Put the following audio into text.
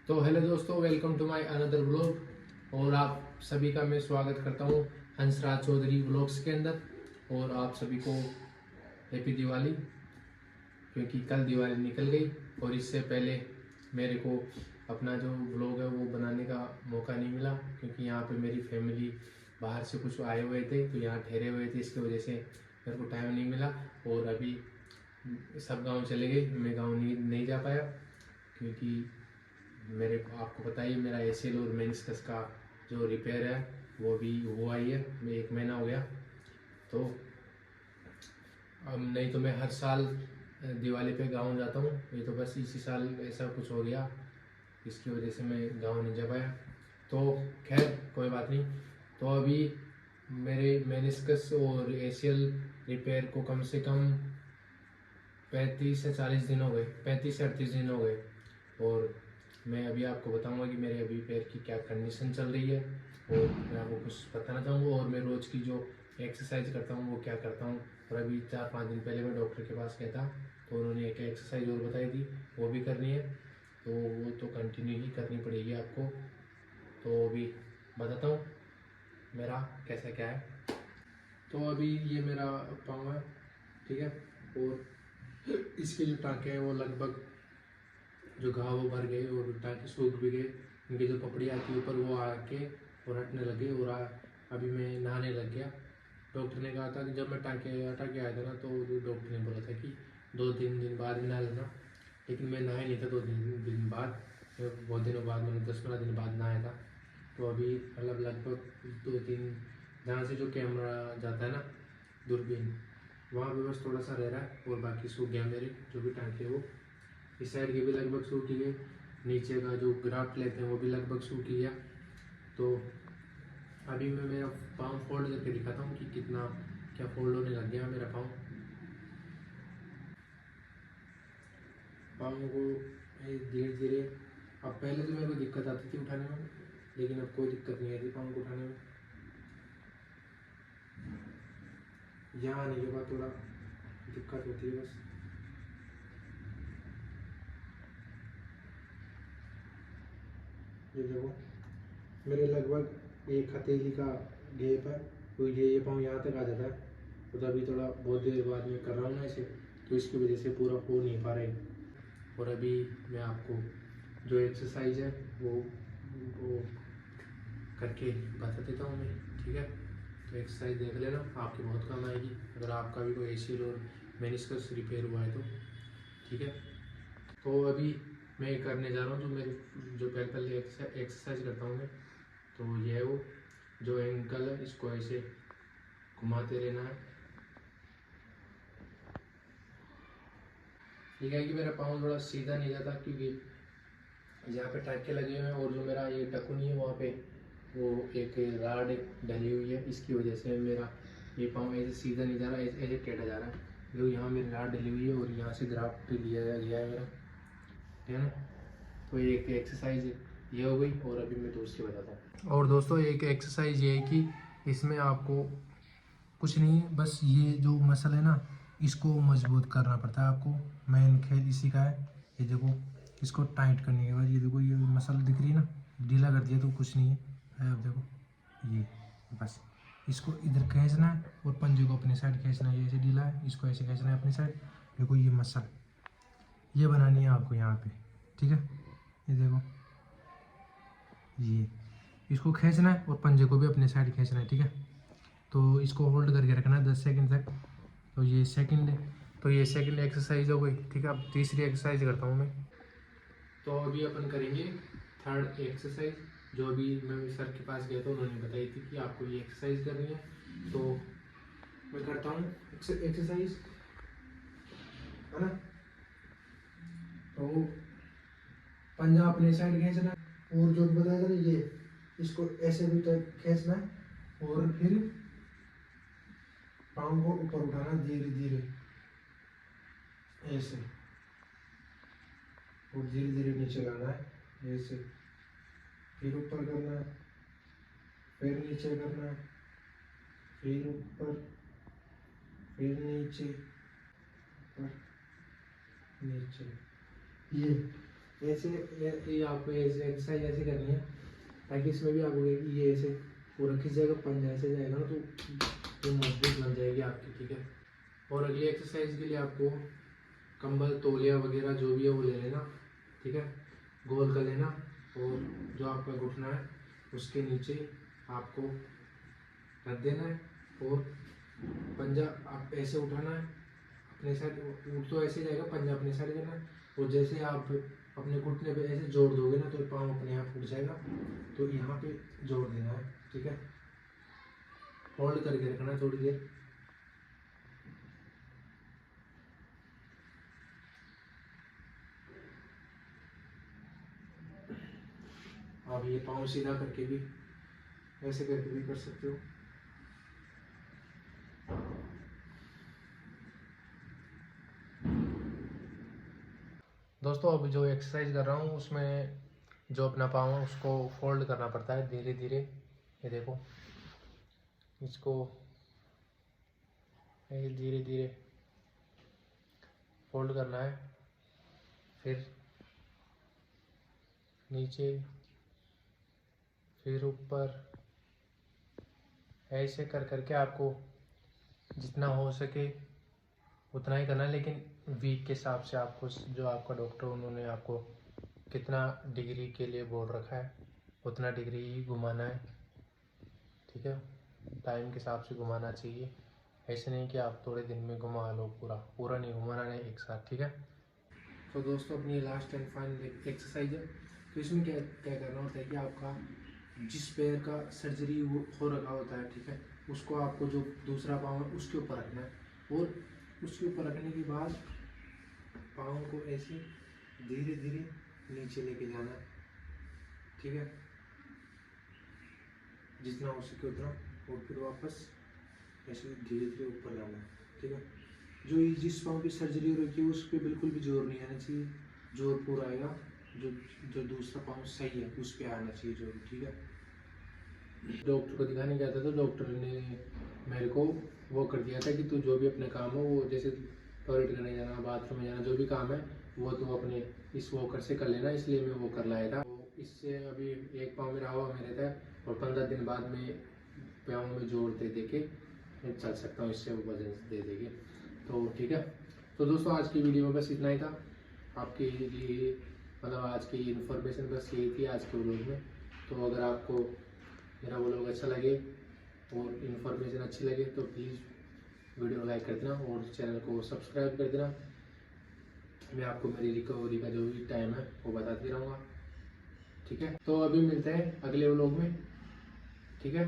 तो हेलो दोस्तों, welcome to my another vlog. और आप सभी का मैं स्वागत करता हूँ हंसराज चौधरी व्लॉग्स के अंदर। और आप सभी को हैप्पी दिवाली, क्योंकि कल दिवाली निकल गई और इससे पहले मेरे को अपना जो व्लॉग है वो बनाने का मौका नहीं मिला, क्योंकि यहाँ पे मेरी फैमिली बाहर से कुछ आए हुए थे तो यहाँ ठहरे हुए थे, इसकी वजह से मेरे को टाइम नहीं मिला। और अभी सब गांव चले गए, मैं गांव नहीं जा पाया, क्योंकि मेरे आपको पता ही मेरा एसीएल और मेनिस्कस का जो रिपेयर है वो भी हुआ ही है, मैं 1 महीना हो गया। तो अब नहीं तो मैं हर साल दिवाली पे गांव जाता हूँ, ये तो बस इसी साल ऐसा कुछ हो गया, इसकी वजह से मैं गांव नहीं जा पाया। तो खैर कोई बात नहीं। तो अभी मेरे मेनिस्कस और एसीएल रिपेयर को कम से कम 35 से 40 दिन हो गए, 35 से 38 दिन हो गए। और मैं अभी आपको बताऊंगा कि मेरे अभी पैर की क्या कंडीशन चल रही है, और मैं आपको कुछ बताना चाहूँगा। और मैं रोज़ की जो एक्सरसाइज करता हूँ वो क्या करता हूँ। और अभी 4-5 दिन पहले मैं डॉक्टर के पास गया था, तो उन्होंने एक एक्सरसाइज और बताई थी, वो भी करनी है। तो वो तो कंटिन्यू ही करनी पड़ेगी आपको। तो अभी बताता हूँ मेरा कैसा क्या है। तो अभी ये मेरा पाँव है, ठीक है। और इसके जो टाँके हैं वो लगभग जो घाव वो भर गए और टाँके सूख भी गए, उनकी जो पपड़ी आती है ऊपर वो आके और हटने लगे। और अभी मैं नहाने लग गया। डॉक्टर ने कहा था कि जब मैं टाँके हटा के आया था ना, तो डॉक्टर ने बोला था कि 2-3 दिन बाद ही नहा लेना, लेकिन मैं नहाया नहीं था 2 दिन बाद। बहुत दिनों बाद, मैंने 10-15 दिन बाद नहाया था। तो अभी मतलब लगभग 2-3, जहाँ से जो कैमरा जाता है ना, दूरबीन, वहाँ पे बस थोड़ा सा रह रहा है और बाकी सूख गया मेरे जो भी टाँके वो। इस साइड के भी लगभग सूख ही गए, नीचे का जो ग्राफ्ट लेते हैं वो भी लगभग सूख ही गया। तो अभी मैं मेरा पाँव फोल्ड करके दिखाता हूँ कि कितना क्या फोल्ड होने लग गया मेरा पाँव। पाँव को धीरे धीरे, अब पहले तो मेरे को दिक्कत आती थी उठाने में, लेकिन अब कोई दिक्कत नहीं आती पाँव को उठाने में। यहाँ आने के बाद थोड़ा दिक्कत होती है बस। ये देखो, मेरे लगभग एक हथेली का गैप है, तो ये पाँव यहाँ तक आ जाता है। तो अभी थोड़ा बहुत देर बाद मैं कर रहा हूँ ना इसे, तो इसकी वजह से पूरा हो नहीं पा रहा है। और अभी मैं आपको जो एक्सरसाइज है वो करके बता देता हूँ मैं, ठीक है। तो एक्सरसाइज देख लेना, आपके बहुत काम आएगी अगर आपका भी कोई एसीएल और मेनिस्कस रिपेयर हुआ है तो, ठीक है। तो अभी मैं करने जा रहा हूँ जो मेरे जो पहले एक्सरसाइज करता हूँ मैं, तो ये है वो जो एंकल है, इसको ऐसे घुमाते रहना है। ठीक है कि मेरा पाँव थोड़ा सीधा नहीं जाता, क्योंकि यहाँ पे टाँके लगे हुए हैं और जो मेरा ये टकुनी है वहाँ पे वो एक राड डली हुई है, इसकी वजह से मेरा ये पाँव ऐसे सीधा नहीं जा रहा, ऐसे टेढ़ा जा रहा है। जो यहाँ मेरी राड डली हुई है और यहाँ से ग्राफ्ट लिया गया है मेरा, है ना। तो ये एक एक्सरसाइज ये हो गई। और अभी मैं दूसरी बताता हूँ। और दोस्तों एक एक्सरसाइज ये है कि इसमें आपको कुछ नहीं है, बस ये जो मसल है ना, इसको मजबूत करना पड़ता है आपको। मेन खेल इसी का है। ये देखो, इसको टाइट करने के बाद ये देखो, ये मसल दिख रही है ना, ढीला कर दिया तो कुछ नहीं है। अब देखो ये, बस इसको इधर खींचना है और पंजे को अपनी साइड खींचना है। ये ऐसे ढीला है, इसको ऐसे खींचना है अपनी साइड। देखो ये मसल ये बनानी है आपको यहाँ पे, ठीक है। ये देखो, ये इसको खींचना है और पंजे को भी अपने साइड खींचना है, ठीक है। तो इसको होल्ड करके रखना है 10 सेकंड तक। तो ये सेकंड है, तो ये सेकंड एक्सरसाइज हो गई, ठीक है। अब तीसरी एक्सरसाइज करता हूँ मैं। तो अभी अपन करेंगे थर्ड एक्सरसाइज, जो अभी मैं सर के पास गया था, उन्होंने बताई थी कि आपको ये एक्सरसाइज करनी है। तो मैं करता हूँ एक्सरसाइज, है ना। तो पंजा अपने साइड खींचना है और जो बताया था ना ये, इसको ऐसे भी खींचना है और फिर पाँव को ऊपर उठाना धीरे धीरे ऐसे, और धीरे धीरे नीचे लाना है ऐसे, फिर ऊपर करना है, फिर नीचे करना है, फिर ऊपर, फिर नीचे, ऊपर नीचे। ये ऐसे ये आपको ऐसे एक्सरसाइज ऐसे करनी है ताकि इसमें भी आपको ये ऐसे पूरा खिंच जाएगा, पंजा ऐसे जाएगा ना तो मजबूत बन जाएगी आपकी। ठीक है। और अगली एक्सरसाइज के लिए आपको कंबल तौलिया वगैरह जो भी है वो ले लेना। ठीक है। गोल कर लेना और जो आपका घुटना है उसके नीचे आपको रख देना है और पंजा आप ऐसे उठाना है अपने साइड, उठ तो ऐसे जाएगा, पंजा अपने साइड करना है और जैसे आप अपने घुटने पे ऐसे जोड़ दोगे ना तो पाँव अपने आप उठ जाएगा, तो यहाँ पे जोड़ देना है। ठीक है। होल्ड करके रखना है थोड़ी देर। आप ये पाँव सीधा करके भी ऐसे करके भी कर सकते हो। दोस्तों अभी जो एक्सरसाइज कर रहा हूँ उसमें जो अपना पाँव है उसको फोल्ड करना पड़ता है धीरे धीरे। ये देखो, इसको धीरे धीरे फोल्ड करना है, फिर नीचे, फिर ऊपर, ऐसे कर करके आपको जितना हो सके उतना ही करना है। लेकिन वीक के हिसाब से आपको जो आपका डॉक्टर उन्होंने आपको कितना डिग्री के लिए बोल रखा है उतना डिग्री ही घुमाना है। ठीक है। टाइम के हिसाब से घुमाना चाहिए, ऐसे नहीं कि आप थोड़े दिन में घुमा लो, पूरा नहीं घुमाना है एक साथ। ठीक है। तो दोस्तों अपनी लास्ट एंड फाइनल एक्सरसाइज है। तो इसमें क्या क्या करना होता है कि आपका जिस पैर का सर्जरी हो रखा होता है, ठीक है, उसको आपको जो दूसरा पाँव है उसके ऊपर रखना है और उसके ऊपर रखने के बाद पाँव को ऐसे धीरे धीरे नीचे लेके जाना है। ठीक है। जितना हो सके उतना, और फिर वापस ऐसे धीरे धीरे ऊपर लाना है। ठीक है। जो जिस पाँव की सर्जरी हो रखी है उस पर बिल्कुल भी जोर नहीं आना चाहिए, जोर पूरा आएगा जो जो दूसरा पाँव सही है उस पर आना चाहिए जोर। ठीक है। डॉक्टर को दिखाने गया था तो डॉक्टर ने मेरे को वो कर दिया था कि तू जो भी अपने काम हो वो जैसे टॉयलेट करने जाना, बाथरूम में जाना, जो भी काम है वो तू अपने इस वॉकर से कर लेना, इसलिए मैं वो कर लाया था। तो इससे अभी एक पाँव मेरा हवा में रहता है और 15 दिन बाद में पाँव में जोड़ दे दे के मैं चल सकता हूँ, इससे वो वजन दे देगी। तो ठीक है। तो दोस्तों आज की वीडियो में बस इतना ही था आपके लिए, मतलब आज की इन्फॉर्मेशन बस यही थी आज के व्लॉग में। तो अगर आपको मेरा व्लॉग अच्छा लगे और इन्फॉर्मेशन अच्छी लगे तो प्लीज़ वीडियो लाइक कर देना और चैनल को सब्सक्राइब कर देना। मैं आपको मेरी रिकवरी का जो भी टाइम है वो बताती रहूँगा। ठीक है। तो अभी मिलते हैं अगले व्लॉग में। ठीक है।